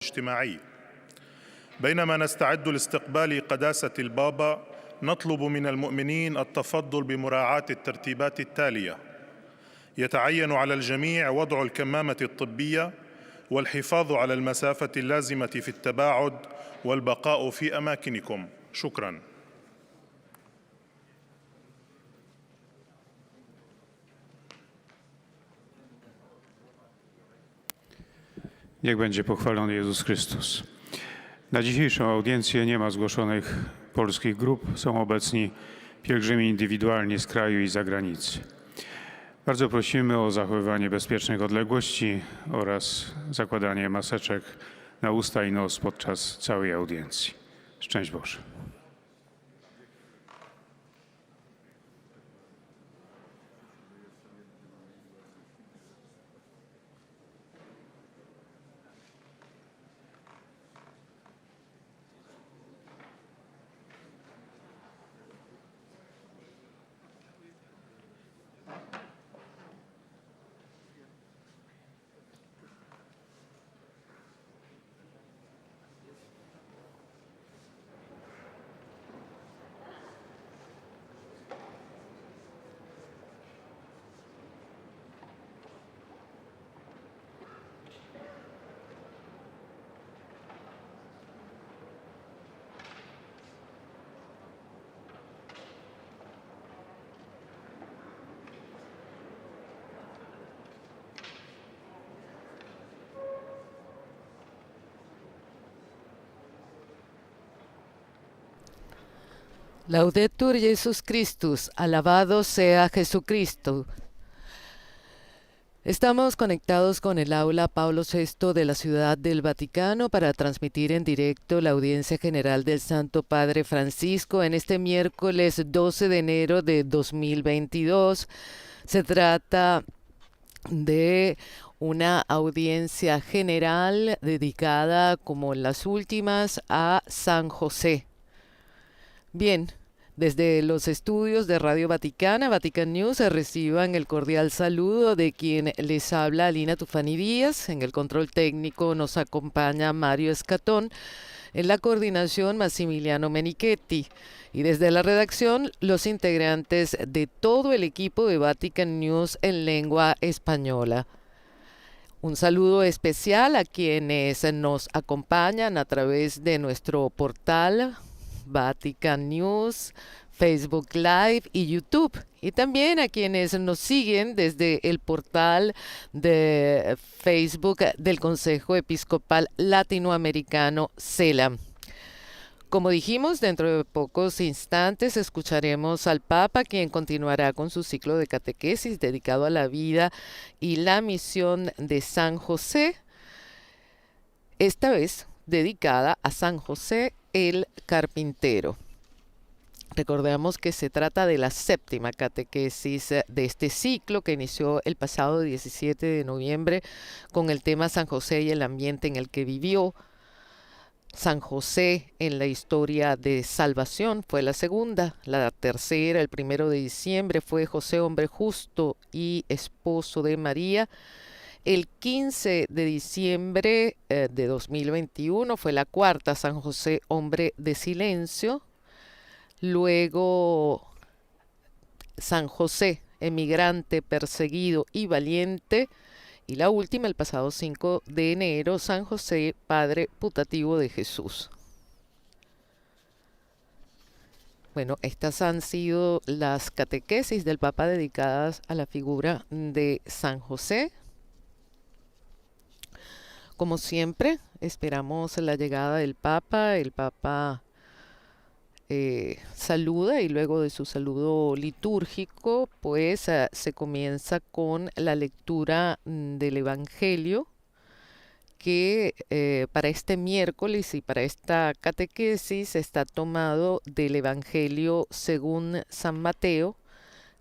الاجتماعي. بينما نستعد لاستقبال قداسة البابا، نطلب من المؤمنين التفضل بمراعاة الترتيبات التالية: يتعين على الجميع وضع الكمامة الطبية والحفاظ على المسافة اللازمة في التباعد والبقاء في أماكنكم. شكراً. Niech będzie pochwalony Jezus Chrystus. Na dzisiejszą audiencję nie ma zgłoszonych polskich grup. Są obecni pielgrzymi indywidualni z kraju i zagranicy. Bardzo prosimy o zachowywanie bezpiecznych odległości oraz zakładanie maseczek na usta i nos podczas całej audiencji. Szczęść Boże. Laudetur Jesus Christus, alabado sea Jesucristo. Estamos conectados con el aula Pablo VI de la Ciudad del Vaticano para transmitir en directo la audiencia general del Santo Padre Francisco en este miércoles 12 de enero de 2022. Se trata de una audiencia general dedicada, como las últimas, a San José. Bien, desde los estudios de Radio Vaticana, Vatican News, reciban el cordial saludo de quien les habla, Alina Tufani Díaz. En el control técnico nos acompaña Mario Escatón, en la coordinación Massimiliano Menichetti. Y desde la redacción, los integrantes de todo el equipo de Vatican News en lengua española. Un saludo especial a quienes nos acompañan a través de nuestro portal Vatican News, Facebook Live y YouTube. Y también a quienes nos siguen desde el portal de Facebook del Consejo Episcopal Latinoamericano, CELA. Como dijimos, dentro de pocos instantes escucharemos al Papa, quien continuará con su ciclo de catequesis dedicado a la vida y la misión de San José, esta vez dedicada a San José el Carpintero. Recordemos que se trata de la séptima catequesis de este ciclo que inició el pasado 17 de noviembre con el tema San José y el ambiente en el que vivió. San José en la historia de salvación fue la segunda. La tercera, el 1 de diciembre, fue José, hombre justo y esposo de María. El 15 de diciembre de 2021 fue la cuarta, San José, hombre de silencio. Luego, San José, emigrante, perseguido y valiente. Y la última, el pasado 5 de enero, San José, padre putativo de Jesús. Bueno, estas han sido las catequesis del Papa dedicadas a la figura de San José. Como siempre, esperamos la llegada del Papa. El Papa saluda y luego de su saludo litúrgico, pues se comienza con la lectura del Evangelio que para este miércoles y para esta catequesis está tomado del Evangelio según San Mateo,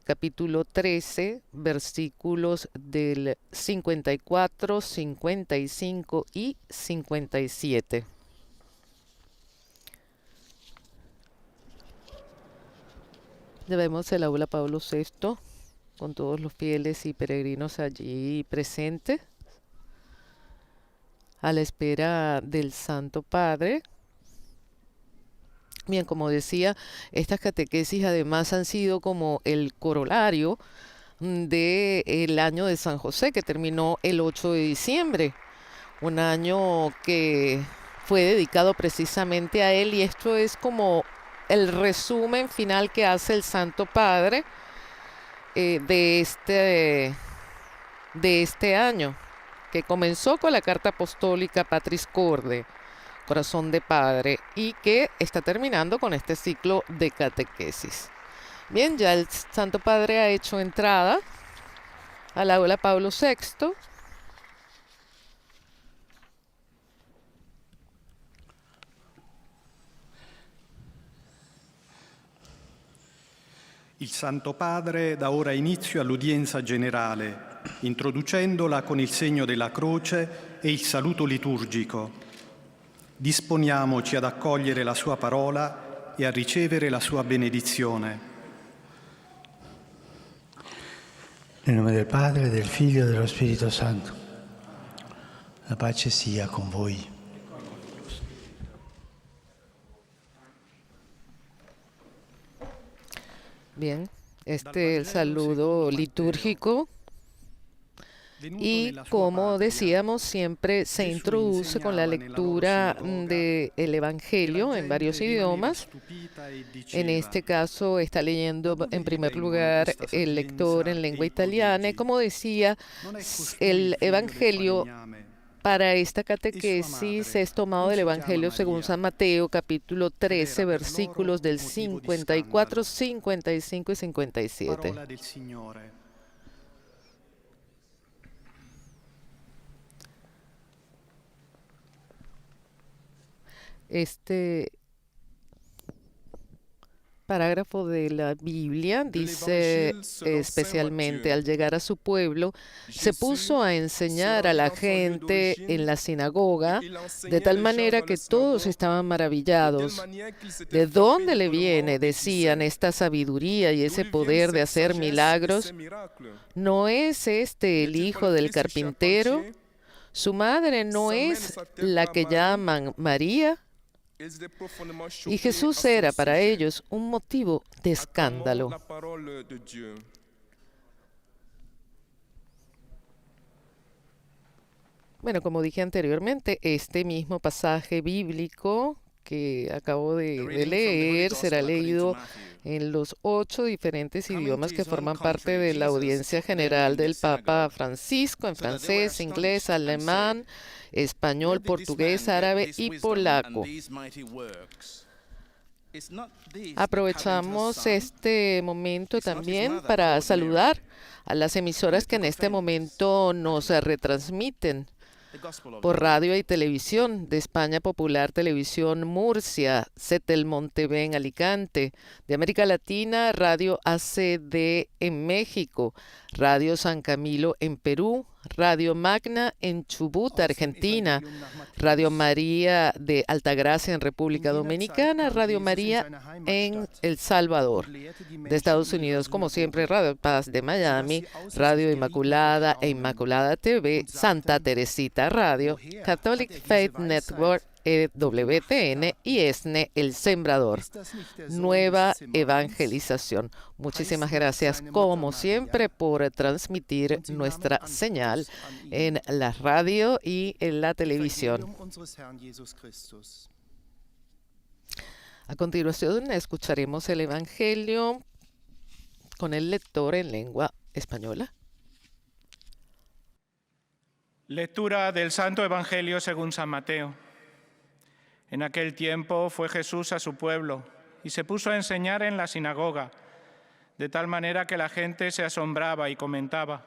capítulo 13, versículos del 54, 55 y 57. Ya vemos el aula Pablo VI con todos los fieles y peregrinos allí presentes. a la espera del Santo Padre. Bien, como decía, estas catequesis además han sido como el corolario del año de San José, que terminó el 8 de diciembre, un año que fue dedicado precisamente a él, y esto es como el resumen final que hace el Santo Padre de este año, que comenzó con la carta apostólica Patris Corde, Corazón de Padre, y que está terminando con este ciclo de catequesis. Bien, ya el Santo Padre ha hecho entrada al aula Pablo VI. Il Santo Padre dà ora inizio all'udienza generale, introducendola con il segno della croce e il saluto liturgico. Disponiamoci ad accogliere la sua parola e a ricevere la sua benedizione. Nel nome del Padre, del Figlio e dello Spirito Santo. La pace sia con voi. Bien, este es el saludo litúrgico. Y como decíamos, siempre se introduce con la lectura del Evangelio en varios idiomas. En este caso está leyendo en primer lugar el lector en lengua italiana. Y como decía, el Evangelio para esta catequesis es tomado del Evangelio según San Mateo, capítulo 13, versículos del 54, 55 y 57. Este parágrafo de la Biblia dice especialmente: al llegar a su pueblo, se puso a enseñar a la gente en la sinagoga, de tal manera que todos estaban maravillados. ¿De dónde le viene, decían, esta sabiduría y ese poder de hacer milagros? ¿No es este el hijo del carpintero? ¿Su madre no es la que llaman María? Y Jesús era para ellos un motivo de escándalo. Bueno, como dije anteriormente, este mismo pasaje bíblico que acabo de leer será leído en los 8 diferentes idiomas que forman parte de la audiencia general del Papa Francisco, en francés, inglés, alemán, español, portugués, árabe y polaco. Aprovechamos este momento también para saludar a las emisoras que en este momento nos retransmiten por radio y televisión: de España Popular Televisión Murcia, Setel Monteve en Alicante; de América Latina, Radio ACD en México, Radio San Camilo en Perú, Radio Magna en Chubut, Argentina, Radio María de Altagracia en República Dominicana, Radio María en El Salvador. De Estados Unidos, como siempre, Radio Paz de Miami, Radio Inmaculada e Inmaculada TV, Santa Teresita Radio, Catholic Faith Network, WTN y ESNE El Sembrador. Nueva evangelización. Muchísimas gracias, como siempre, por transmitir nuestra señal en la radio y en la televisión. A continuación, escucharemos el Evangelio con el lector en lengua española. Lectura del Santo Evangelio según San Mateo. En aquel tiempo fue Jesús a su pueblo y se puso a enseñar en la sinagoga, de tal manera que la gente se asombraba y comentaba: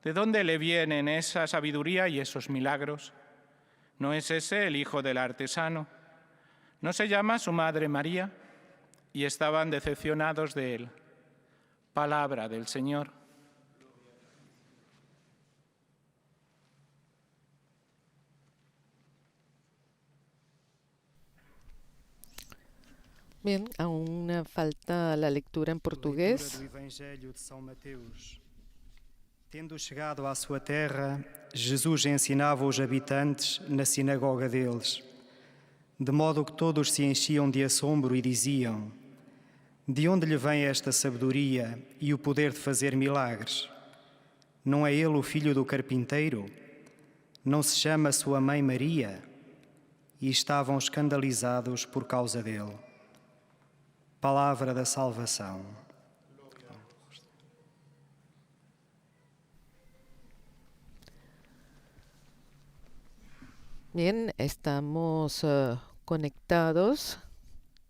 ¿de dónde le vienen esa sabiduría y esos milagros? ¿No es ese el hijo del artesano? ¿No se llama su madre María? Y estaban decepcionados de él. Palabra del Señor. Bien, aún falta la lectura en portugués. Leitura do Evangelho de São Mateus. Tendo chegado à sua terra, Jesus ensinava os habitantes na sinagoga deles, de modo que todos se enchiam de assombro e diziam: de onde lhe vem esta sabedoria e o poder de fazer milagres? Não é ele o filho do carpinteiro? Não se chama sua mãe Maria? E estavam escandalizados por causa dele. Palavra da salvação. Bien, estamos conectados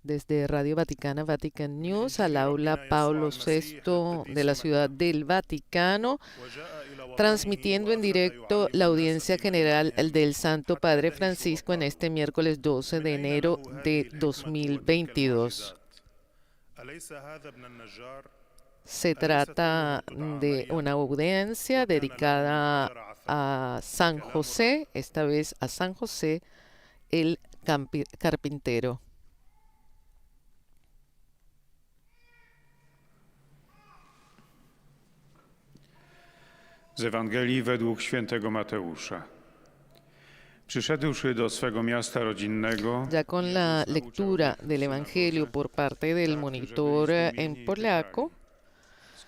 desde Radio Vaticana, Vatican News, al aula Paulo VI de la Ciudad del Vaticano, transmitiendo en directo la audiencia general del Santo Padre Francisco en este miércoles 12 de enero de 2022. Se trata de una audiencia dedicada a San José, esta vez a San José el carpintero. Z Ewangelii według świętego Mateusza. Przyszedłszy do swego miasta rodzinnego, Ya con la lectura del Evangelio por parte del monitor en polaco,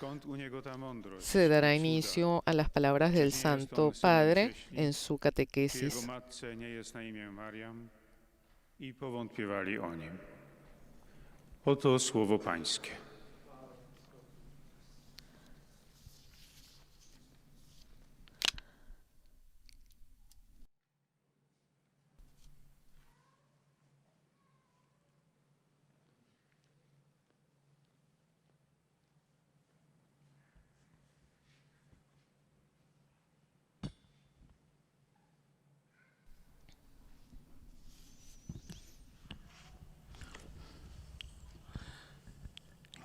skąd u niego ta mądrość? se dará inicio a las palabras del Santo Padre en su Jego catequesis. matce nie jest na imię Mariam i powątpiewali o nim. Oto słowo Pańskie.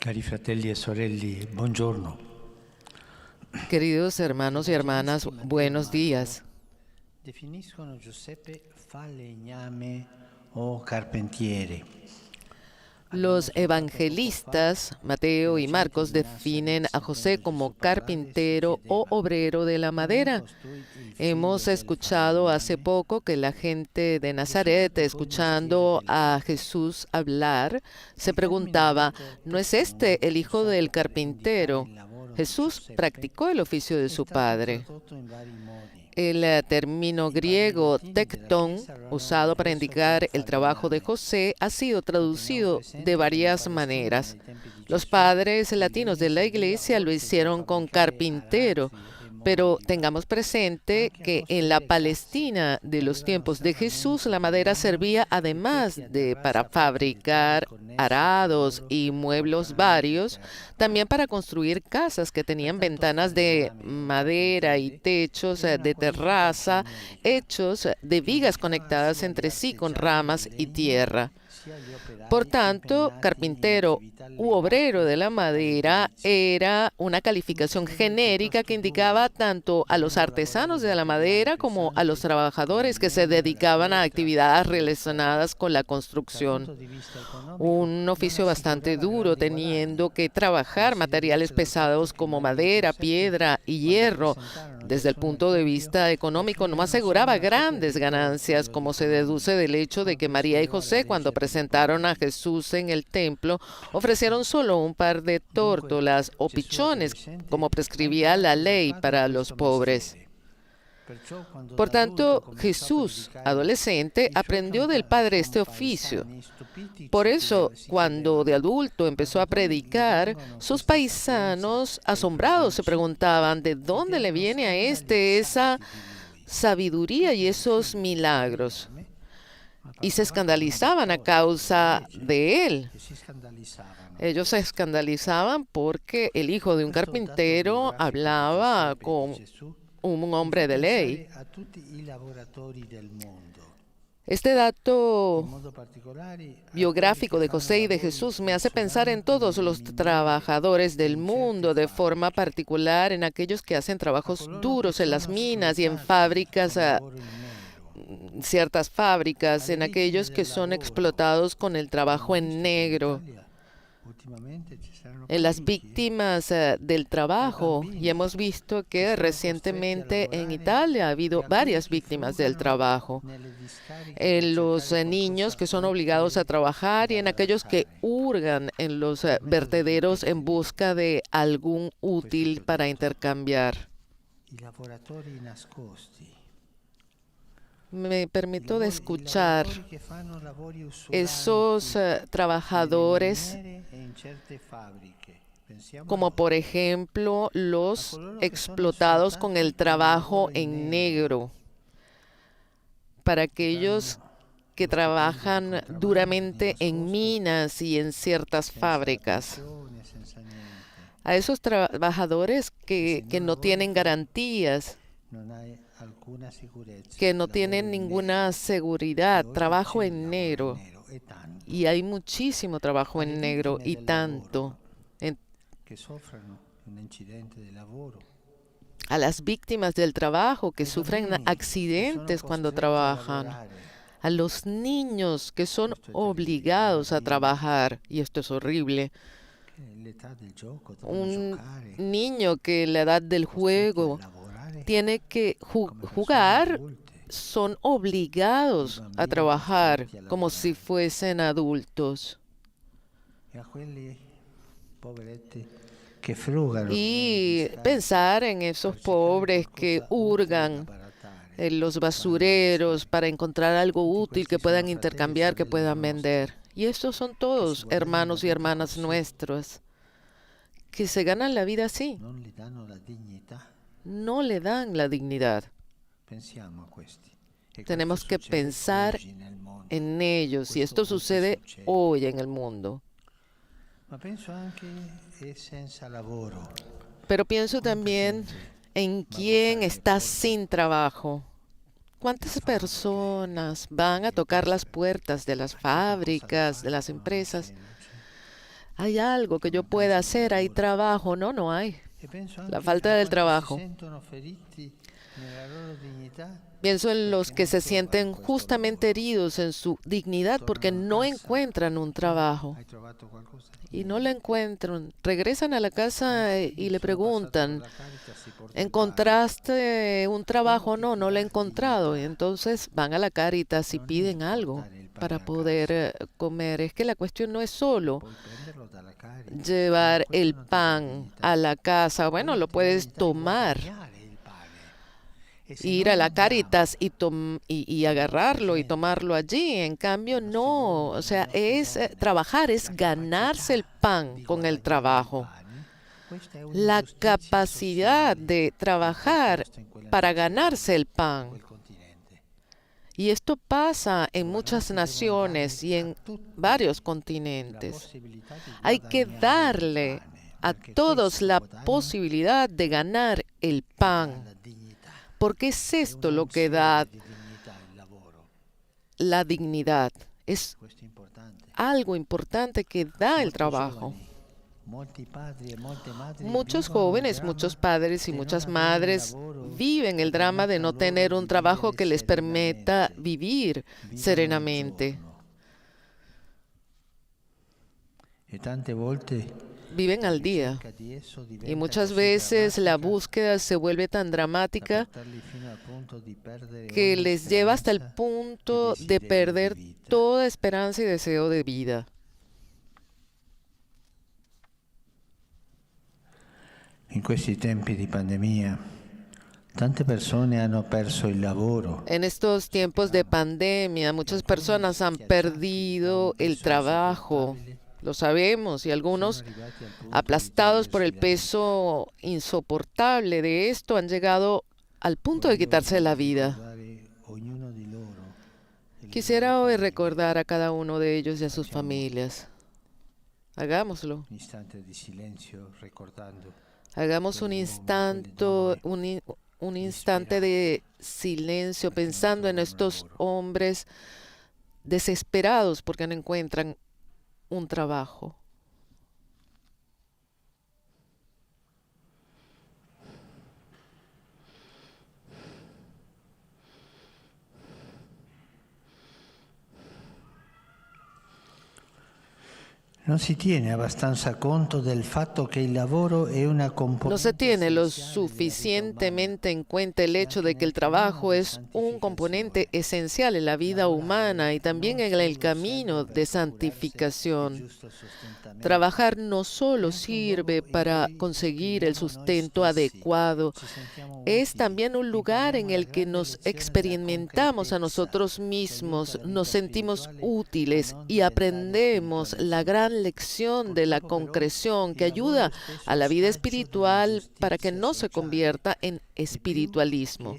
Cari fratelli e sorelle, buongiorno. Queridos hermanos y hermanas, buenos días. Definiscono Giuseppe falegname o carpentiere. Los evangelistas, Mateo y Marcos, definen a José como carpintero o obrero de la madera. Hemos escuchado hace poco que la gente de Nazaret, escuchando a Jesús hablar, se preguntaba, ¿no es este el hijo del carpintero? Jesús practicó el oficio de su padre. El término griego tectón, usado para indicar el trabajo de José, ha sido traducido de varias maneras. Los padres latinos de la Iglesia lo hicieron con carpintero, pero tengamos presente que en la Palestina de los tiempos de Jesús la madera servía además de para fabricar arados y muebles varios, también para construir casas que tenían ventanas de madera y techos de terraza hechos de vigas conectadas entre sí con ramas y tierra. Por tanto, carpintero u obrero de la madera era una calificación genérica que indicaba tanto a los artesanos de la madera como a los trabajadores que se dedicaban a actividades relacionadas con la construcción. Un oficio bastante duro, teniendo que trabajar materiales pesados como madera, piedra y hierro. Desde el punto de vista económico, no aseguraba grandes ganancias, como se deduce del hecho de que María y José, cuando presentaron a Jesús en el templo, ofrecieron solo un par de tórtolas o pichones, como prescribía la ley para los pobres. Por tanto, Jesús, adolescente, aprendió del Padre este oficio. Por eso, cuando de adulto empezó a predicar, sus paisanos, asombrados, se preguntaban de dónde le viene a este esa sabiduría y esos milagros. Y se escandalizaban a causa de él. Ellos se escandalizaban porque el hijo de un carpintero hablaba con un hombre de ley. Este dato biográfico de José y de Jesús me hace pensar en todos los trabajadores del mundo, de forma particular en aquellos que hacen trabajos duros en las minas y en fábricas, ciertas fábricas, en aquellos que son explotados con el trabajo en negro. en las víctimas del trabajo, y hemos visto que recientemente en Italia ha habido varias víctimas del trabajo, en los niños que son obligados a trabajar y en aquellos que hurgan en los vertederos en busca de algún útil para intercambiar. Me permito de escuchar esos trabajadores, como por ejemplo los explotados con el trabajo en negro, para aquellos que trabajan duramente en minas y en ciertas fábricas. A esos trabajadores que no tienen garantías, que no tienen ninguna seguridad, trabajo en negro. Y hay muchísimo trabajo en negro y tanto. A las víctimas del trabajo que sufren accidentes cuando trabajan. A los niños que son obligados a trabajar, y esto es horrible. Un niño que en la edad del juego tiene que jugar, son obligados a trabajar como si fuesen adultos. Y pensar en esos pobres que hurgan en los basureros para encontrar algo útil que puedan intercambiar, que puedan vender. Y estos son todos hermanos y hermanas nuestros que se ganan la vida así. No le dan la dignidad. Tenemos que pensar en ellos, y esto sucede hoy en el mundo. Pero pienso también en quién está sin trabajo. ¿Cuántas personas van a tocar las puertas de las fábricas, de las empresas? ¿Hay algo que yo pueda hacer? ¿Hay trabajo? No, no hay. La falta del trabajo. Pienso en los que se sienten justamente heridos en su dignidad porque no encuentran un trabajo. Y no lo encuentran. Regresan a la casa y le preguntan, ¿encontraste un trabajo? No, no lo he encontrado. Y entonces van a la Cáritas y piden algo para poder comer. Es que la cuestión no es solo llevar el pan a la casa. Bueno, lo puedes tomar, ir a la Cáritas y agarrarlo y tomarlo allí. En cambio, no. O sea, es trabajar, es ganarse el pan con el trabajo. La capacidad de trabajar para ganarse el pan. Y esto pasa en muchas naciones y en varios continentes. Hay que darle a todos la posibilidad de ganar el pan, porque es esto lo que da la dignidad. Es algo importante que da el trabajo. Muchos jóvenes, muchos padres y muchas madres viven el drama de no tener un trabajo que les permita vivir serenamente. Viven al día. Y muchas veces la búsqueda se vuelve tan dramática que les lleva hasta el punto de perder toda esperanza y deseo de vida. In questi tempi di pandemia, tante persone hanno perso il lavoro. En estos tiempos de pandemia, muchas personas han perdido el trabajo, lo sabemos, y algunos, aplastados por el peso insoportable de esto, han llegado al punto de quitarse la vida. Quisiera hoy recordar a cada uno de ellos y a sus familias. Hagámoslo. Hagamos un instante de silencio pensando en estos hombres desesperados porque no encuentran un trabajo. Non si tiene abbastanza conto del fatto che il lavoro è una componente. No se tiene lo suficientemente en cuenta el hecho de que el trabajo es un componente esencial en la vida humana y también en el camino de santificación. Trabajar no solo sirve para conseguir el sustento adecuado, es también un lugar en el que nos experimentamos a nosotros mismos, nos sentimos útiles y aprendemos la gran lección de la concreción que ayuda a la vida espiritual para que no se convierta en espiritualismo.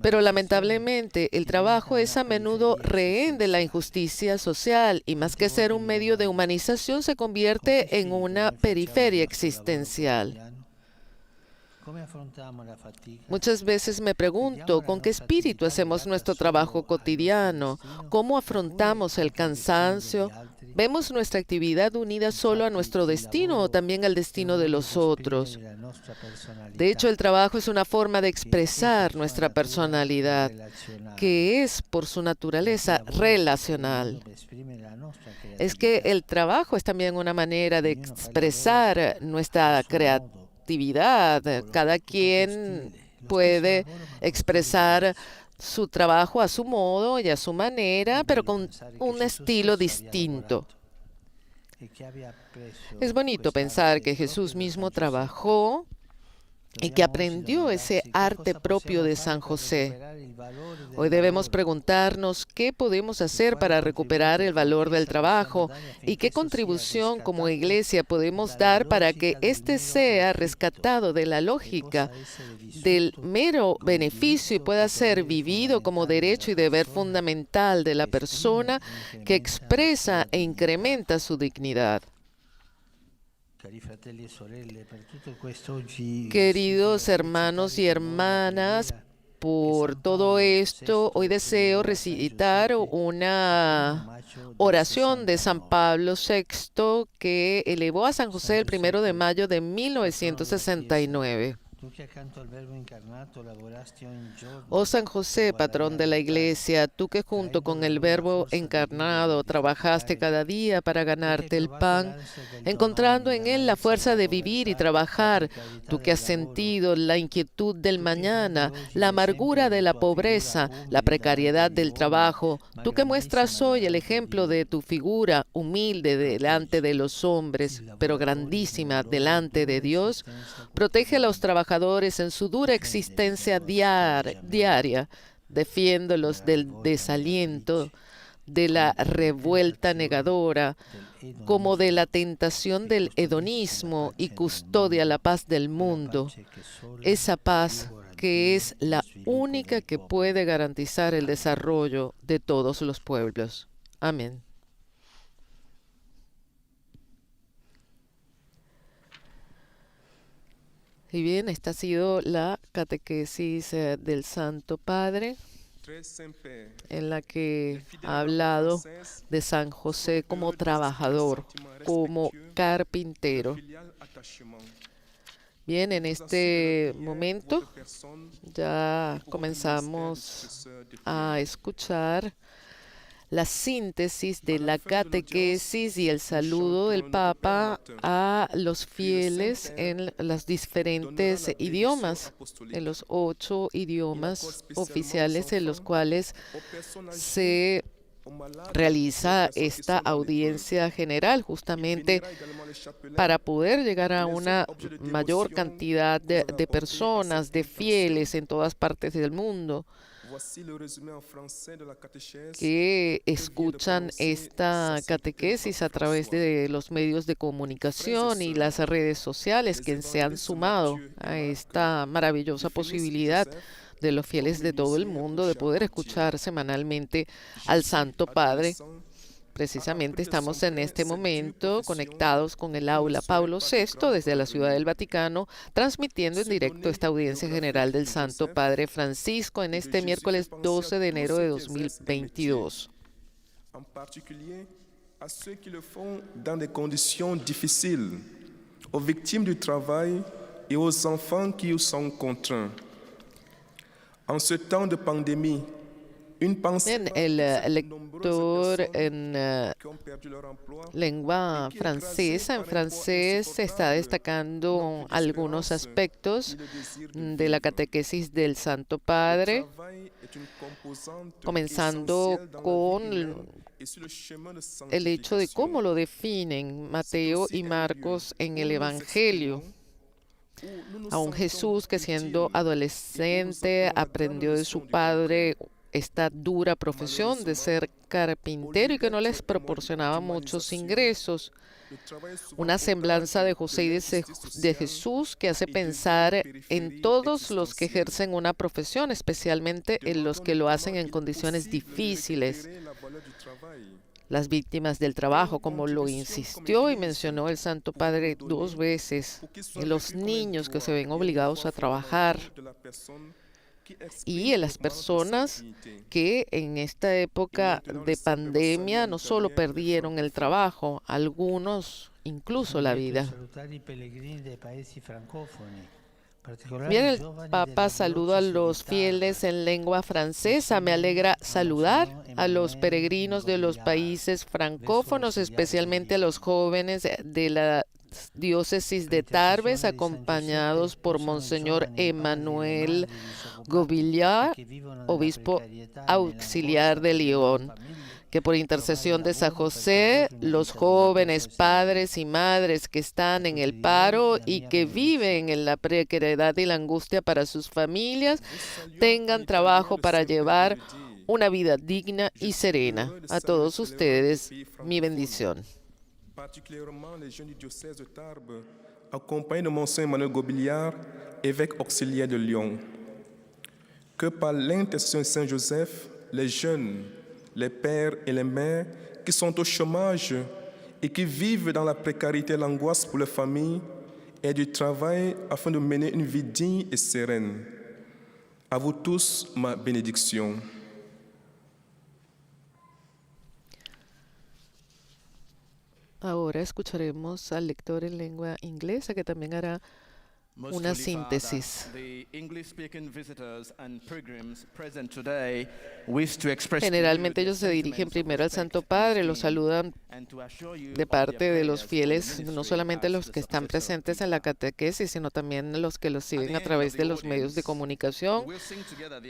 Pero lamentablemente el trabajo es a menudo rehén de la injusticia social y más que ser un medio de humanización se convierte en una periferia existencial. Muchas veces me pregunto con qué espíritu hacemos nuestro trabajo cotidiano, cómo afrontamos el cansancio. ¿Vemos nuestra actividad unida solo a nuestro destino o también al destino de los otros? De hecho, el trabajo es una forma de expresar nuestra personalidad, que es por su naturaleza relacional. Es que el trabajo es también una manera de expresar nuestra creatividad. Cada quien puede expresar su trabajo a su modo y a su manera, pero con un estilo distinto. Es bonito pensar que Jesús mismo trabajó y que aprendió ese arte propio de San José. Hoy debemos preguntarnos qué podemos hacer para recuperar el valor del trabajo y qué contribución como iglesia podemos dar para que éste sea rescatado de la lógica del mero beneficio y pueda ser vivido como derecho y deber fundamental de la persona que expresa e incrementa su dignidad. Queridos hermanos y hermanas, por todo esto, hoy deseo recitar una oración de San Pablo VI que elevó a San José el 1 de mayo de 1969. Oh San José, patrón de la Iglesia, tú que junto con el Verbo encarnado trabajaste cada día para ganarte el pan, encontrando en él la fuerza de vivir y trabajar, tú que has sentido la inquietud del mañana, la amargura de la pobreza, la precariedad del trabajo, tú que muestras hoy el ejemplo de tu figura humilde delante de los hombres, pero grandísima delante de Dios, protege a los trabajadores en su dura existencia diaria, defiéndolos del desaliento, de la revuelta negadora, como de la tentación del hedonismo y custodia la paz del mundo, esa paz que es la única que puede garantizar el desarrollo de todos los pueblos. Amén. Y bien, esta ha sido la catequesis del Santo Padre, en la que ha hablado de San José como trabajador, como carpintero. Bien, en este momento ya comenzamos a escuchar la síntesis de la catequesis y el saludo del Papa a los fieles en los diferentes idiomas, en los 8 idiomas oficiales en los cuales se realiza esta audiencia general, justamente para poder llegar a una mayor cantidad de personas, de fieles en todas partes del mundo, que escuchan esta catequesis a través de los medios de comunicación y las redes sociales, que se han sumado a esta maravillosa posibilidad de los fieles de todo el mundo de poder escuchar semanalmente al Santo Padre. Precisamente estamos en este momento conectados con el aula Paulo VI desde la Ciudad del Vaticano, transmitiendo en directo esta audiencia general del Santo Padre Francisco en este miércoles 12 de enero de 2022. En particulier a ceux qui le font dans des conditions difficiles, aux victimes du travail et aux enfants qui y sont contraints. En ce temps de pandémie, Une pensée Bien, va el pour ces lector nombreuses en personnes qui ont perdu leur emploi lengua et qui, francesa, en écrasées par un poids francés, está insupportable, destacando n'ont plus algunos d'espérance aspectos ni le désir de de la vivre. catequesis del Santo Le Padre, travail est une composante comenzando essentielle dans la vie con humaine et sur le chemin de el hecho de sanctification. cómo lo definen Mateo y Marcos en el Evangelio. A un Jesús que siendo adolescente aprendió de su padre esta dura profesión de ser carpintero y que no les proporcionaba muchos ingresos. Una semblanza de José y de Jesús que hace pensar en todos los que ejercen una profesión, especialmente en los que lo hacen en condiciones difíciles. Las víctimas del trabajo, como lo insistió y mencionó el Santo Padre 2 veces, en los niños que se ven obligados a trabajar y en las personas que en esta época de pandemia no solo perdieron el trabajo, algunos incluso la vida. Bien, el Papa saluda a los fieles en lengua francesa. Me alegra saludar a los peregrinos de los países francófonos, especialmente a los jóvenes de la diócesis de Tarbes, acompañados por Monseñor Emmanuel Gobillard, obispo auxiliar de Lyon. Que por intercesión de San José, los jóvenes padres y madres que están en el paro y que viven en la precariedad y la angustia para sus familias, tengan trabajo para llevar una vida digna y serena. A todos ustedes, mi bendición. Particulièrement les jeunes du diocèse de Tarbes, accompagnés de Monseigneur Emmanuel Gobillard, évêque auxiliaire de Lyon. Que par l'intercession de Saint Joseph, les jeunes, les pères et les mères qui sont au chômage et qui vivent dans la précarité et l'angoisse pour leur famille aient du travail afin de mener une vie digne et sereine. À vous tous, ma bénédiction. Ahora escucharemos al lector en lengua inglesa que también hará una síntesis. Generalmente ellos se dirigen primero al Santo Padre, los saludan de parte de los fieles, no solamente los que están presentes en la catequesis, sino también los que los siguen a través de los medios de comunicación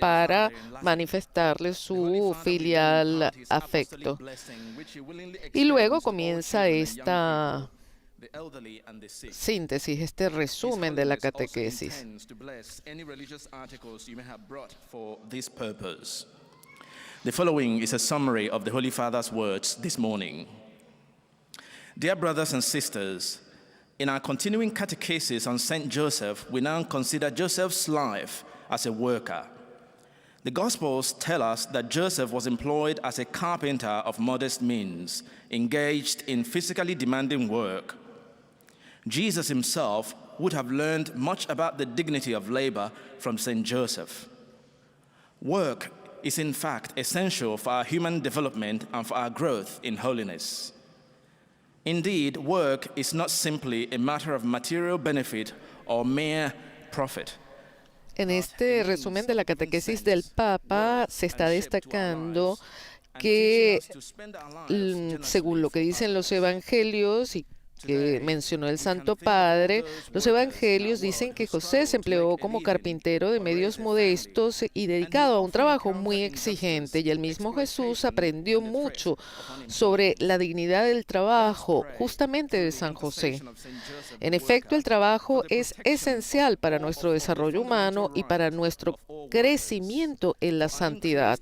para manifestarles su filial afecto. Y luego comienza esta síntesis, este resumen de la catequesis. The following is a summary of the Holy Father's words this morning. Dear brothers and sisters, in our continuing catechesis on Saint Joseph, we now consider Joseph's life as a worker. The Gospels tell us that Joseph was employed as a carpenter of modest means, engaged in physically demanding work. Jesus himself would have learned much about the dignity of labor from Saint Joseph. Work is in fact essential for our human development and for our growth in holiness. Indeed, work is not simply a matter of material benefit or mere profit. En este resumen de la catequesis del Papa se está destacando que, según lo que dicen los evangelios y que mencionó el Santo Padre, los evangelios dicen que José se empleó como carpintero de medios modestos y dedicado a un trabajo muy exigente, y el mismo Jesús aprendió mucho sobre la dignidad del trabajo justamente de San José. En efecto, el trabajo es esencial para nuestro desarrollo humano y para nuestro crecimiento en la santidad.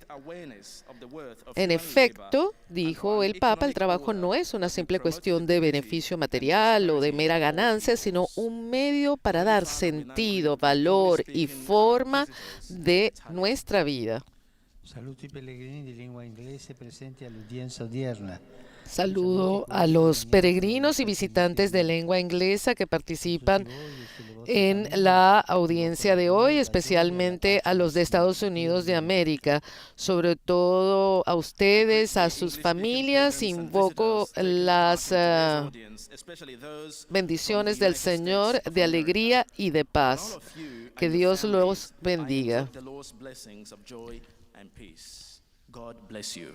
En efecto, dijo el Papa, el trabajo no es una simple cuestión de beneficio material o de mera ganancia, sino un medio para dar sentido, valor y forma de nuestra vida. Saluto i pellegrini di lingua inglese presenti all'udienza odierna. Saludo a los peregrinos y visitantes de lengua inglesa que participan en la audiencia de hoy, especialmente a los de Estados Unidos de América, sobre todo a ustedes, a sus familias. Invoco las bendiciones del Señor de alegría y de paz. Que Dios los bendiga. God bless you.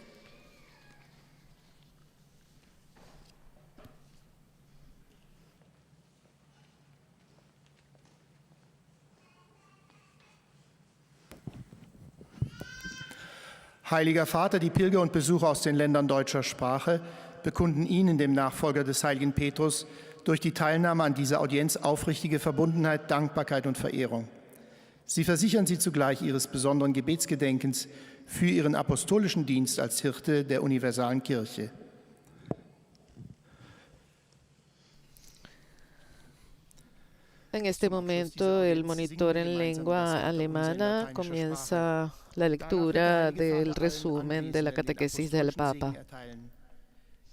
Heiliger Vater, die Pilger und Besucher aus den Ländern deutscher Sprache bekunden Ihnen, dem Nachfolger des heiligen Petrus, durch die Teilnahme an dieser Audienz aufrichtige Verbundenheit, Dankbarkeit und Verehrung. Sie versichern Sie zugleich Ihres besonderen Gebetsgedenkens für Ihren apostolischen Dienst als Hirte der universalen Kirche. En este momento, el monitor en lengua alemana comienza la lectura del resumen de la catequesis del Papa.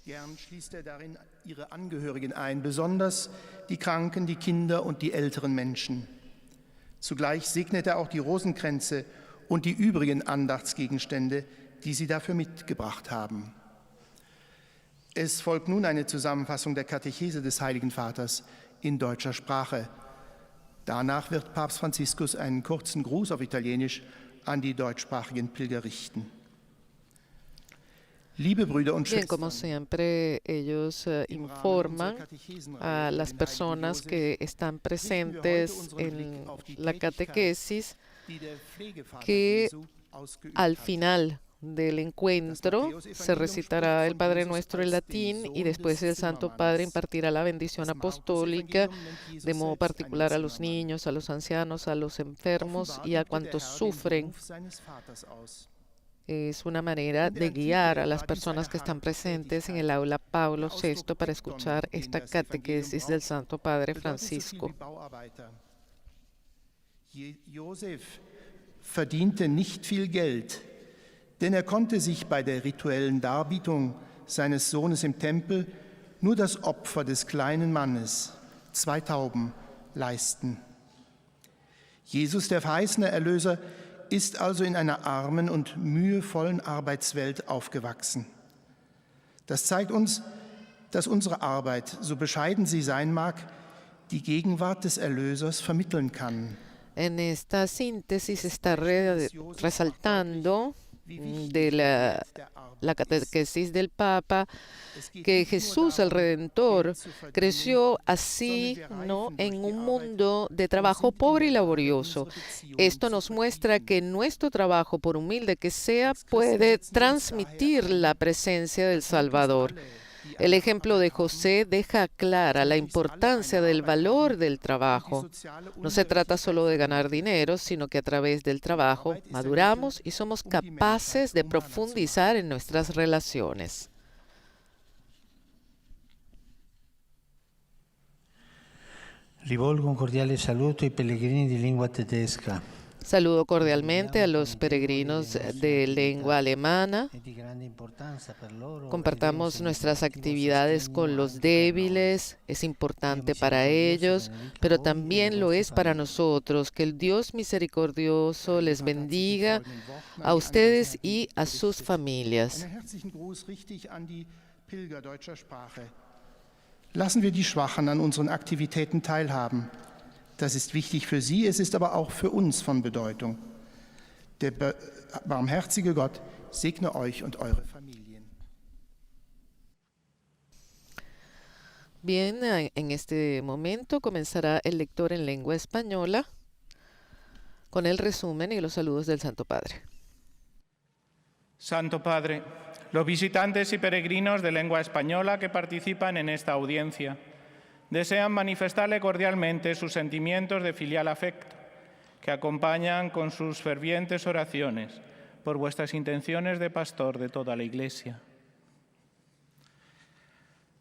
Gern schließt darin ihre Angehörigen ein, besonders die Kranken, die Kinder und die älteren Menschen. Zugleich segnet auch die Rosenkränze und die übrigen Andachtsgegenstände, die sie dafür mitgebracht haben. Es folgt nun eine Zusammenfassung der Katechese des Heiligen Vaters in deutscher Sprache. Danach wird Papst Franziskus einen kurzen Gruß auf Italienisch an die deutschsprachigen Pilger richten. Liebe Brüder und Bien, como Schwestern, siempre, ellos informan a las personas que están presentes en la catequesis que al final del encuentro se recitará el Padre Nuestro en latín y después el Santo Padre impartirá la bendición apostólica, de modo particular a los niños, a los ancianos, a los enfermos y a cuantos sufren. Es una manera de guiar a las personas que están presentes en el aula Pablo VI para escuchar esta catequesis del Santo Padre Francisco. Josef verdiente nicht viel Geld, denn er konnte sich bei der rituellen Darbietung seines Sohnes im Tempel nur das Opfer des kleinen Mannes, 2 Tauben, leisten. Jesus, der verheißene Erlöser, ist also in einer armen und mühevollen Arbeitswelt aufgewachsen. Das zeigt uns, dass unsere Arbeit, so bescheiden sie sein mag, die Gegenwart des Erlösers vermitteln kann. En esta síntesis está resaltando de la catequesis del Papa que Jesús, el Redentor, creció así, ¿no?, en un mundo de trabajo pobre y laborioso. Esto nos muestra que nuestro trabajo, por humilde que sea, puede transmitir la presencia del Salvador. El ejemplo de José deja clara la importancia del valor del trabajo. No se trata solo de ganar dinero, sino que a través del trabajo maduramos y somos capaces de profundizar en nuestras relaciones. Rivolgo un cordiale saluto ai pellegrini di lingua tedesca. Saludo cordialmente a los peregrinos de lengua alemana. Compartamos nuestras actividades con los débiles, es importante para ellos, pero también lo es para nosotros. Que el Dios misericordioso les bendiga a ustedes y a sus familias. Lassen wir die Schwachen an unseren Aktivitäten teilhaben. Das ist wichtig für sie, es ist aber auch für uns von Bedeutung. Der barmherzige Gott segne euch und eure Familien. Bien, en este momento comenzará el lector en lengua española con el resumen y los saludos del Santo Padre. Santo Padre, los visitantes y peregrinos de lengua española que participan en esta audiencia desean manifestarle cordialmente sus sentimientos de filial afecto, que acompañan con sus fervientes oraciones por vuestras intenciones de pastor de toda la Iglesia.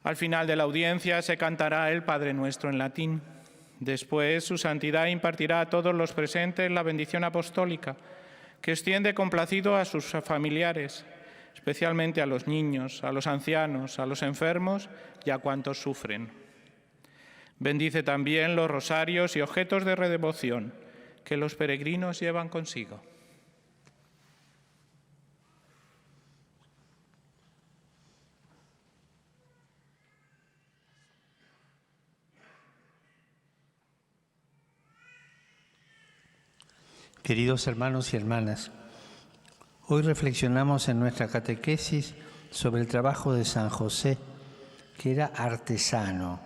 Al final de la audiencia se cantará el Padre Nuestro en latín. Después, su santidad impartirá a todos los presentes la bendición apostólica, que extiende complacido a sus familiares, especialmente a los niños, a los ancianos, a los enfermos y a cuantos sufren. Bendice también los rosarios y objetos de redevoción que los peregrinos llevan consigo. Queridos hermanos y hermanas, Hoy reflexionamos en nuestra catequesis sobre el trabajo de San José, que era artesano,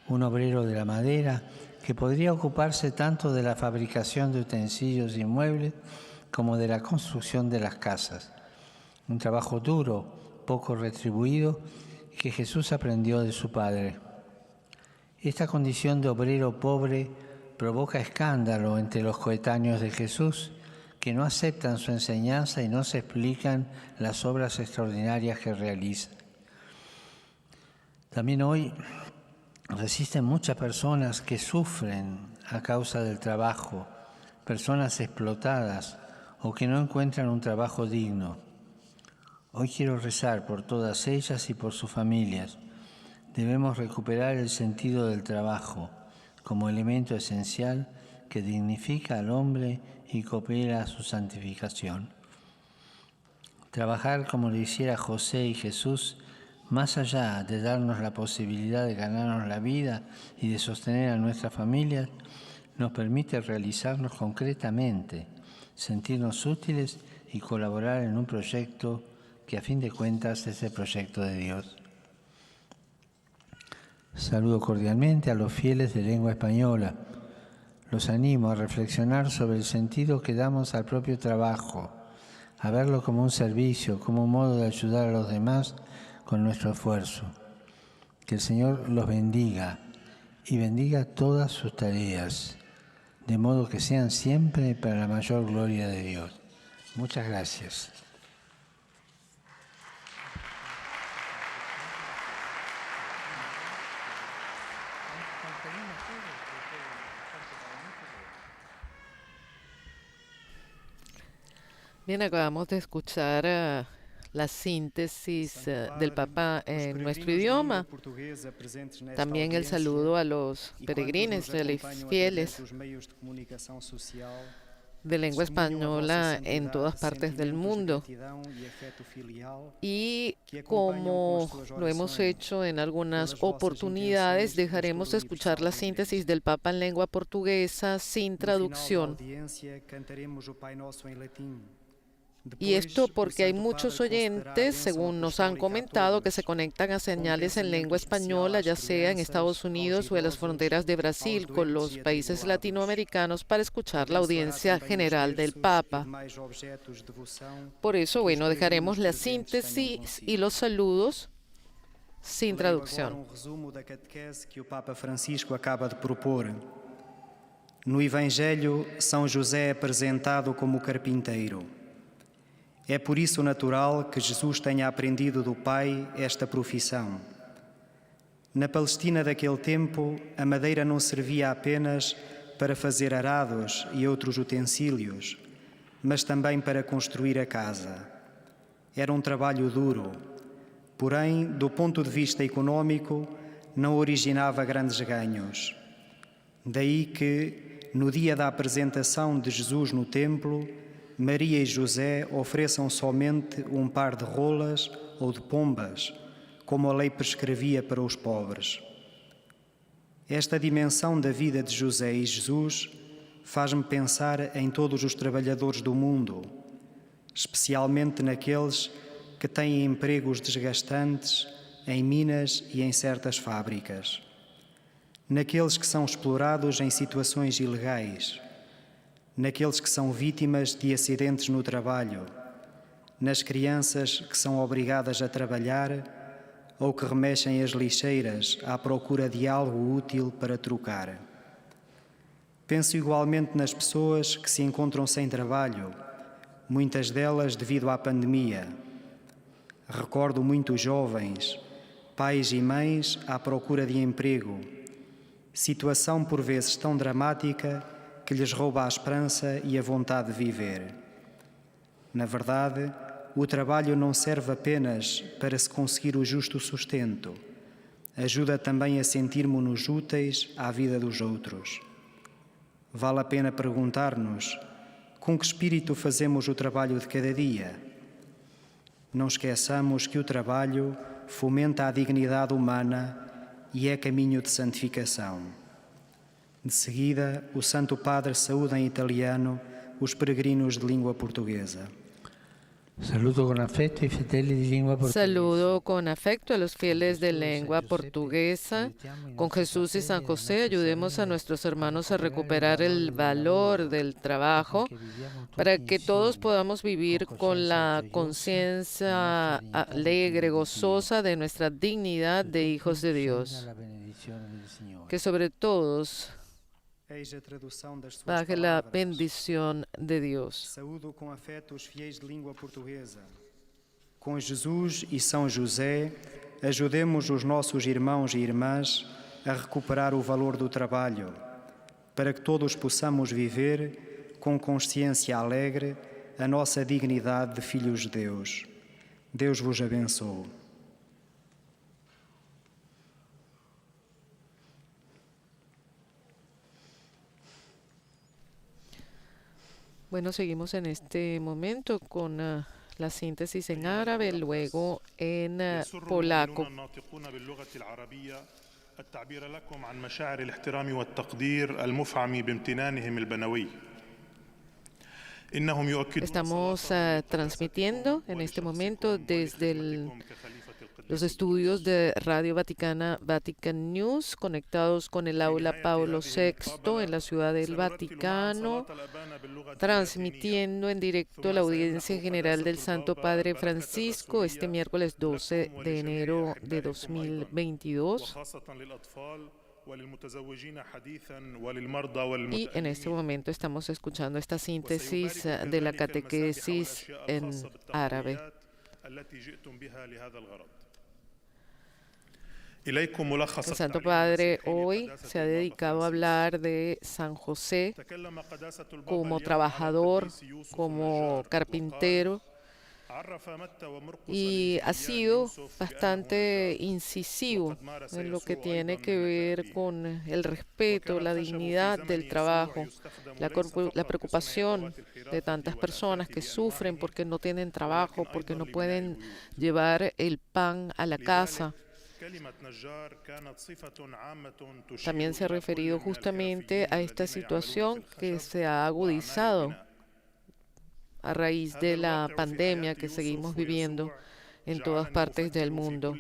un obrero de la madera que podría ocuparse tanto de la fabricación de utensilios y muebles como de la construcción de las casas. Un trabajo duro, poco retribuido, que Jesús aprendió de su padre. Esta condición de obrero pobre provoca escándalo entre los coetáneos de Jesús, que no aceptan su enseñanza y no se explican las obras extraordinarias que realiza. También hoy existen muchas personas que sufren a causa del trabajo, personas explotadas o que no encuentran un trabajo digno. Hoy quiero rezar por todas ellas y por sus familias. Debemos recuperar el sentido del trabajo como elemento esencial que dignifica al hombre y coopera a su santificación. Trabajar como lo hiciera José y Jesús, más allá de darnos la posibilidad de ganarnos la vida y de sostener a nuestra familia, nos permite realizarnos concretamente, sentirnos útiles y colaborar en un proyecto que a fin de cuentas es el proyecto de Dios. Saludo cordialmente a los fieles de lengua española. Los animo a reflexionar sobre el sentido que damos al propio trabajo, a verlo como un servicio, como un modo de ayudar a los demás con nuestro esfuerzo. Que el Señor los bendiga y bendiga todas sus tareas, de modo que sean siempre para la mayor gloria de Dios. Muchas gracias. Bien, acabamos de escuchar la síntesis del Papa en nuestro idioma. También el saludo a los peregrinos, a los fieles de lengua española en todas partes del mundo. Y como lo hemos hecho en algunas oportunidades, dejaremos de escuchar la síntesis del Papa en lengua portuguesa sin traducción. Y esto porque hay muchos oyentes, según nos han comentado, que se conectan a señales en lengua española, ya sea en Estados Unidos o en las fronteras de Brasil con los países latinoamericanos, para escuchar la audiencia general del Papa. Por eso, bueno, dejaremos la síntesis y los saludos sin traducción. Resumo da catequese que o Papa Francisco acaba de propor. No Evangelho, São José é apresentado como carpinteiro. É por isso natural que Jesus tenha aprendido do Pai esta profissão. Na Palestina daquele tempo, a madeira não servia apenas para fazer arados e outros utensílios, mas também para construir a casa. Era um trabalho duro, porém, do ponto de vista econômico, não originava grandes ganhos. Daí que, no dia da apresentação de Jesus no templo, Maria e José ofereçam somente um par de rolas ou de pombas, como a lei prescrevia para os pobres. Esta dimensão da vida de José e Jesus faz-me pensar em todos os trabalhadores do mundo, especialmente naqueles que têm empregos desgastantes em minas e em certas fábricas, naqueles que são explorados em situações ilegais, naqueles que são vítimas de acidentes no trabalho, nas crianças que são obrigadas a trabalhar ou que remexem as lixeiras à procura de algo útil para trocar. Penso igualmente nas pessoas que se encontram sem trabalho, muitas delas devido à pandemia. Recordo muitos jovens, pais e mães à procura de emprego, situação por vezes tão dramática que lhes rouba a esperança e a vontade de viver. Na verdade, o trabalho não serve apenas para se conseguir o justo sustento. Ajuda também a sentirmos-nos úteis à vida dos outros. Vale a pena perguntar-nos com que espírito fazemos o trabalho de cada dia. Não esqueçamos que o trabalho fomenta a dignidade humana e é caminho de santificação. De seguida, o Santo Padre saúda em italiano os peregrinos de língua portuguesa. Saludo con afecto i fedeli di lingua portoghese. Saludo con afecto a los fieles de lengua portuguesa. Con Jesús y San José ayudemos a nuestros hermanos a recuperar el valor del trabajo para que todos podamos vivir con la conciencia alegre, gozosa de nuestra dignidad de hijos de Dios. Que sobre todos Eis a tradução das suas baje la palavras. bendición de Dios. Saúdo com afeto os fiéis de língua portuguesa. Com Jesus e São José, ajudemos os nossos irmãos e irmãs a recuperar o valor do trabalho, para que todos possamos viver com consciência alegre a nossa dignidade de filhos de Deus. Deus vos abençoe. Bueno, seguimos en este momento con la síntesis en árabe, luego en polaco. التعبير لكم عن مشاعر الاحترام والتقدير المفعم بامتنانهم البنوي. إنهم يؤكدون Estamos transmitiendo en este momento desde los estudios de Radio Vaticana, Vatican News, conectados con el aula Paulo VI en la Ciudad del Vaticano, transmitiendo en directo la audiencia general del Santo Padre Francisco este miércoles 12 de enero de 2022. Y en este momento estamos escuchando esta síntesis de la catequesis en árabe. El Santo Padre hoy se ha dedicado a hablar de San José como trabajador, como carpintero, y ha sido bastante incisivo en lo que tiene que ver con el respeto, la dignidad del trabajo, la preocupación de tantas personas que sufren porque no tienen trabajo, porque no pueden llevar el pan a la casa. También se ha referido justamente a esta situación que se ha agudizado a raíz de la pandemia que seguimos viviendo en todas partes del mundo.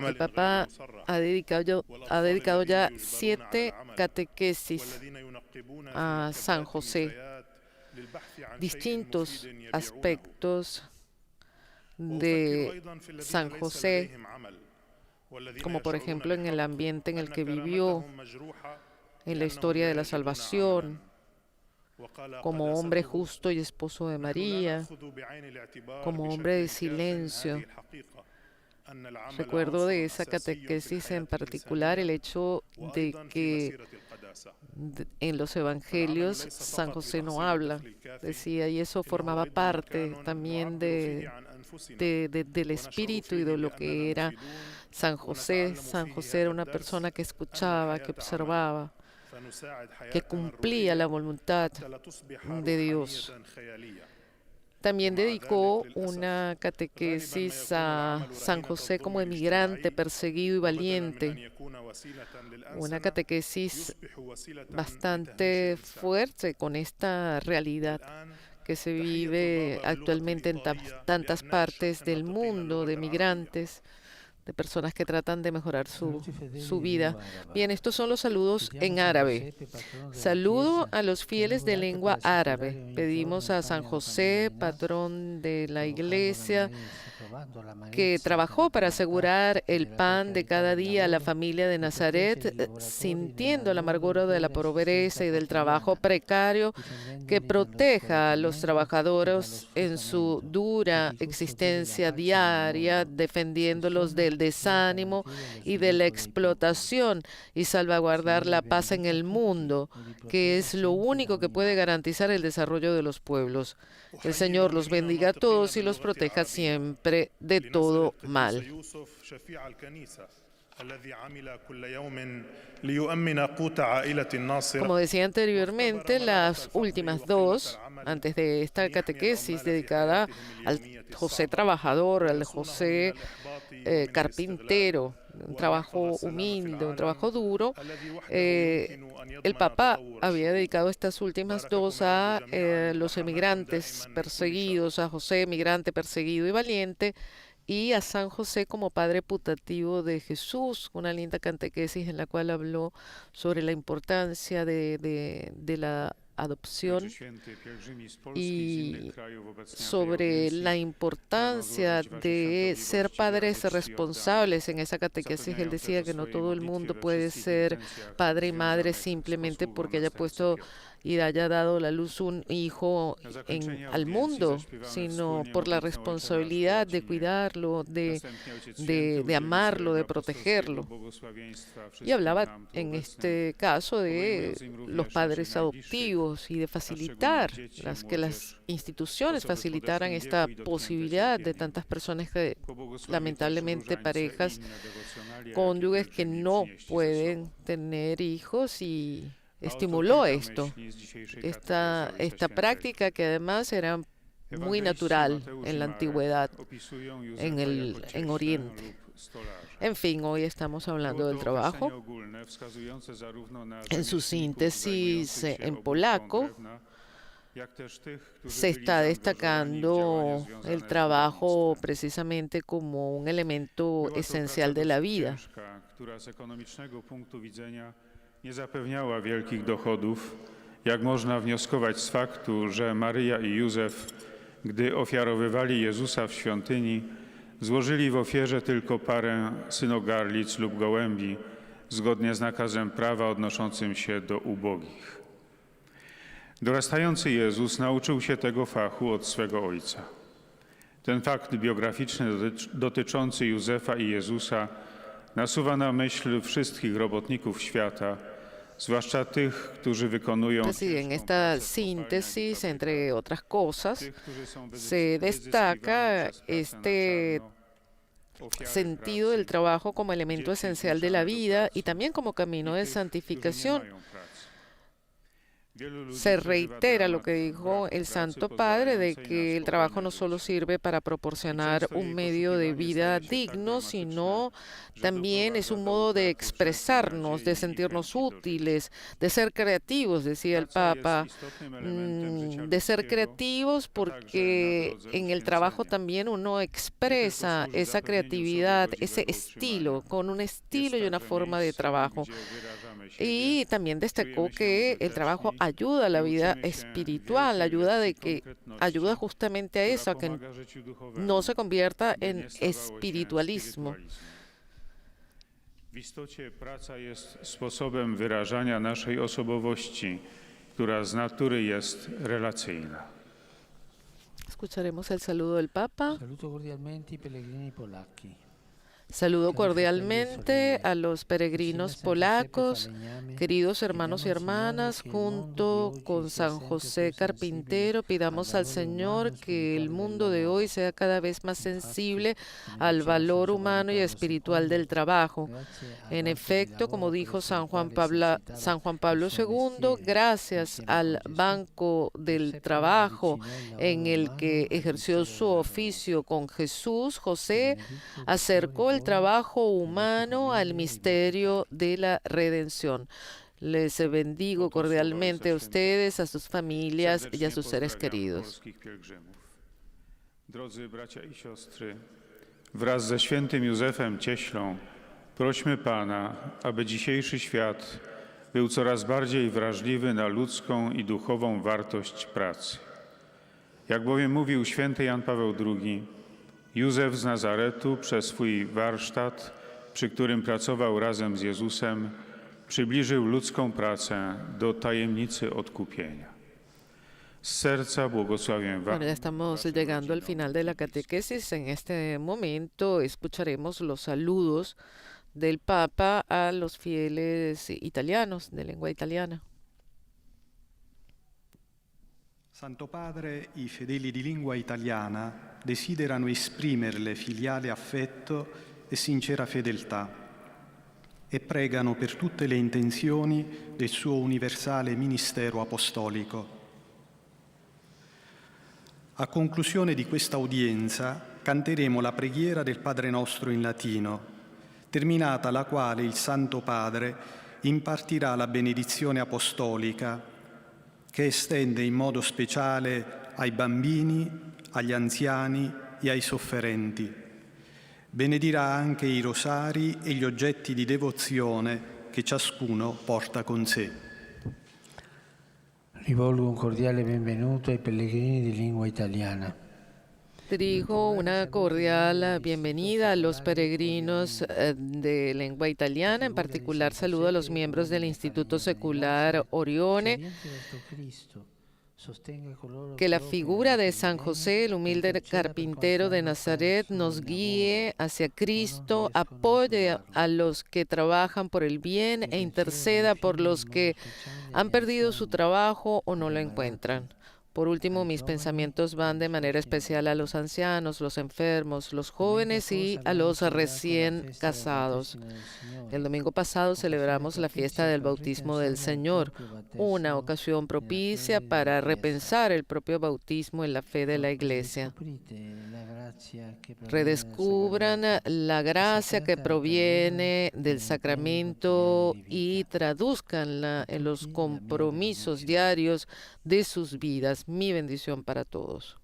El Papa ha dedicado ya 7 catequesis a San José, distintos aspectos de San José, como por ejemplo en el ambiente en el que vivió, en la historia de la salvación, como hombre justo y esposo de María, como hombre de silencio. Recuerdo de esa catequesis en particular el hecho de que en los evangelios San José no habla, decía, y eso formaba parte también del espíritu y de lo que era San José. San José era una persona que escuchaba, que observaba, que cumplía la voluntad de Dios. También dedicó una catequesis a San José como emigrante, perseguido y valiente. Una catequesis bastante fuerte con esta realidad que se vive actualmente en tantas partes del mundo, de migrantes, de personas que tratan de mejorar su vida. Bien, estos son los saludos en árabe. Saludo a los fieles de lengua árabe. Pedimos a San José, patrón de la Iglesia, que trabajó para asegurar el pan de cada día a la familia de Nazaret, sintiendo la amargura de la pobreza y del trabajo precario, que proteja a los trabajadores en su dura existencia diaria, defendiéndolos del desánimo y de la explotación y salvaguardar la paz en el mundo, que es lo único que puede garantizar el desarrollo de los pueblos. El Señor los bendiga a todos y los proteja siempre de todo mal. Como decía anteriormente, las últimas dos, antes de esta catequesis dedicada al José trabajador, al José carpintero un trabajo humilde, un trabajo duro. El Papa había dedicado estas últimas dos a los emigrantes perseguidos, a José, emigrante perseguido y valiente, y a San José como padre putativo de Jesús, una linda catequesis en la cual habló sobre la importancia de la adopción y sobre la importancia de ser padres responsables. En esa catequesis él decía que no todo el mundo puede ser padre y madre simplemente porque haya puesto y haya dado la luz un hijo al mundo, sino por la responsabilidad de cuidarlo, de amarlo, de protegerlo. Y hablaba en este caso de los padres adoptivos y de facilitar, que las instituciones facilitaran esta posibilidad de tantas personas que lamentablemente parejas, cónyuges que no pueden tener hijos, y estimuló esta práctica que además era muy natural en la antigüedad, en Oriente. En fin, hoy estamos hablando del trabajo. En su síntesis en polaco se está destacando el trabajo precisamente como un elemento esencial de la vida. Nie zapewniała wielkich dochodów, jak można wnioskować z faktu, że Maryja i Józef, gdy ofiarowywali Jezusa w świątyni, złożyli w ofierze tylko parę synogarlic lub gołębi, zgodnie z nakazem prawa odnoszącym się do ubogich. Dorastający Jezus nauczył się tego fachu od swego ojca. Ten fakt biograficzny dotyczący Józefa i Jezusa nasuwa na myśl wszystkich robotników świata, zwłaszcza tych, którzy wykonują... En esta síntesis, entre otras cosas, se destaca este sentido del trabajo como elemento esencial de la vida y también como camino de santificación. Se reitera lo que dijo el Santo Padre, de que el trabajo no solo sirve para proporcionar un medio de vida digno, sino también es un modo de expresarnos, de sentirnos útiles, de ser creativos, decía el Papa, de ser creativos porque en el trabajo también uno expresa esa creatividad, ese estilo, con un estilo y una forma de trabajo. Y también destacó que el trabajo ayuda a la vida espiritual, ayuda justamente a eso, a que no se convierta en espiritualismo. W istocie praca jest sposobem wyrażania naszej osobowości, która z natury jest relacyjna. Escucharemos el saludo del Papa. Saluto cordialmente i pellegrini polacchi. Saludo cordialmente a los peregrinos polacos, queridos hermanos y hermanas, junto con San José Carpintero, pidamos al Señor que el mundo de hoy sea cada vez más sensible al valor humano y espiritual del trabajo. En efecto, como dijo San Juan Pablo II, gracias al Banco del Trabajo en el que ejerció su oficio con Jesús, José acercó el trabajo humano al misterio de la redención. Les bendigo cordialmente a ustedes, a sus familias y a sus seres queridos. Drodzy bracia i siostry, wraz ze świętym Józefem Cieślą prośmy Pana, aby dzisiejszy świat był coraz bardziej wrażliwy na ludzką i duchową wartość pracy. Jak bowiem mówił święty Jan Paweł II, Józef z Nazaretu przez swój warsztat, przy którym pracował razem z Jezusem, przybliżył ludzką pracę do tajemnicy odkupienia. Z serca błogosławię was. Bueno, ya estamos llegando al final de la catequesis. En este momento escucharemos los saludos del Papa a los fieles italianos de lengua italiana. Santo Padre, i fedeli di lingua italiana desiderano esprimerle filiale affetto e sincera fedeltà e pregano per tutte le intenzioni del suo universale ministero apostolico. A conclusione di questa udienza canteremo la preghiera del Padre nostro in latino, terminata la quale il Santo Padre impartirà la benedizione apostolica che estende in modo speciale ai bambini, agli anziani e ai sofferenti. Benedirà anche i rosari e gli oggetti di devozione che ciascuno porta con sé. Rivolgo un cordiale benvenuto ai pellegrini di lingua italiana. Dirijo una cordial bienvenida a los peregrinos de lengua italiana. En particular, saludo a los miembros del Instituto Secular Orione. Que la figura de San José, el humilde carpintero de Nazaret, nos guíe hacia Cristo, apoye a los que trabajan por el bien e interceda por los que han perdido su trabajo o no lo encuentran. Por último, mis pensamientos van de manera especial a los ancianos, los enfermos, los jóvenes y a los recién casados. El domingo pasado celebramos la fiesta del bautismo del Señor, una ocasión propicia para repensar el propio bautismo en la fe de la Iglesia. Redescubran la gracia que proviene del sacramento y tradúzcanla en los compromisos diarios de sus vidas. Mi bendición para todos.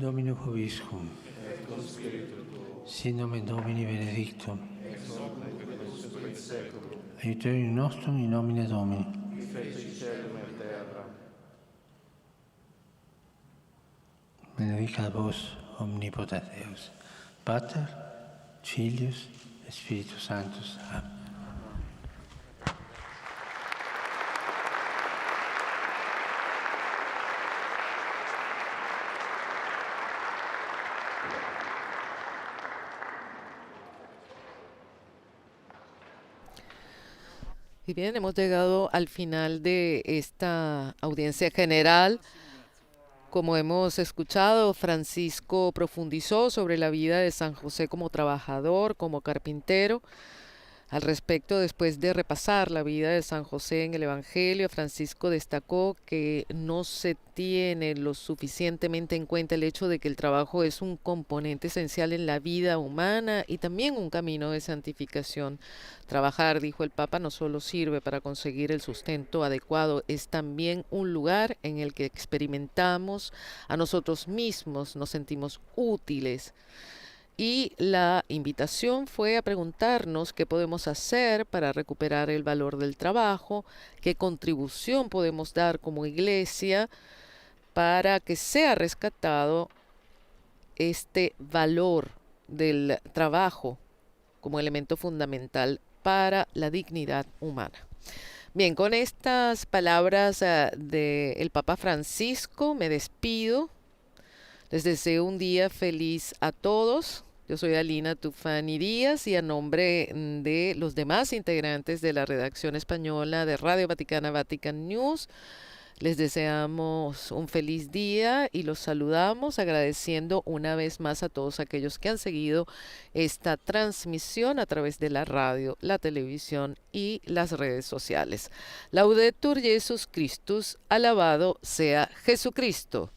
Domino Vobiscum. Sin nomen Domini benedictum. Aiuterium nostrum in nomine Domini. Benedicat vos omnipotent Deus, Pater, Filius et Spiritus Sanctus. Amen. Y bien, hemos llegado al final de esta audiencia general. Como hemos escuchado, Francisco profundizó sobre la vida de San José como trabajador, como carpintero. Al respecto, después de repasar la vida de San José en el Evangelio, Francisco destacó que no se tiene lo suficientemente en cuenta el hecho de que el trabajo es un componente esencial en la vida humana y también un camino de santificación. Trabajar, dijo el Papa, no solo sirve para conseguir el sustento adecuado, es también un lugar en el que experimentamos a nosotros mismos, nos sentimos útiles. Y la invitación fue a preguntarnos qué podemos hacer para recuperar el valor del trabajo, qué contribución podemos dar como Iglesia para que sea rescatado este valor del trabajo como elemento fundamental para la dignidad humana. Bien, con estas palabras del Papa Francisco me despido. Les deseo un día feliz a todos. Yo soy Alina Tufani Díaz y a nombre de los demás integrantes de la redacción española de Radio Vaticana Vatican News, les deseamos un feliz día y los saludamos agradeciendo una vez más a todos aquellos que han seguido esta transmisión a través de la radio, la televisión y las redes sociales. Laudetur Jesus Christus, alabado sea Jesucristo.